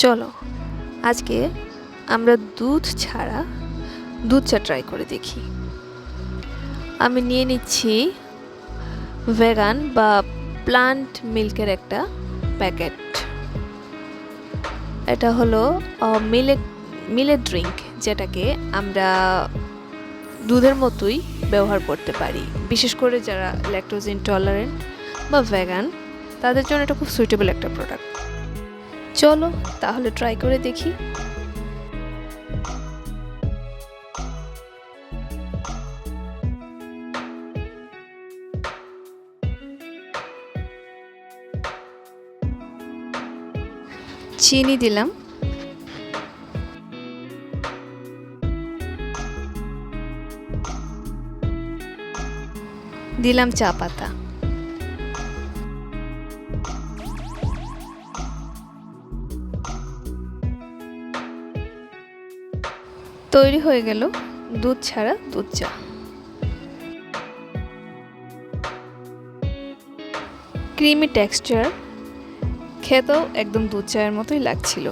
চলো আজকে আমরা দুধ ছাড়া দুধ চা ট্রাই করে দেখি। আমি নিয়ে নিচ্ছি ভেগান বা প্লান্ট মিল্কের একটা প্যাকেট। এটা হলো মিলেট ড্রিঙ্ক, যেটাকে আমরা দুধের মতোই ব্যবহার করতে পারি। বিশেষ করে যারা ল্যাকটোজ ইনটলারেন্ট বা ভেগান, তাদের জন্য এটা খুব সুইটেবল একটা প্রোডাক্ট। চলো তাহলে ট্রাই করে দেখি। চিনি দিলাম, দিলাম চা পাতা, তৈরি হয়ে গেল দুধ ছাড়া দুধ চা। ক্রিমি টেক্সচার, খেতেও একদম দুধ চায়ের মতোই লাগছিল।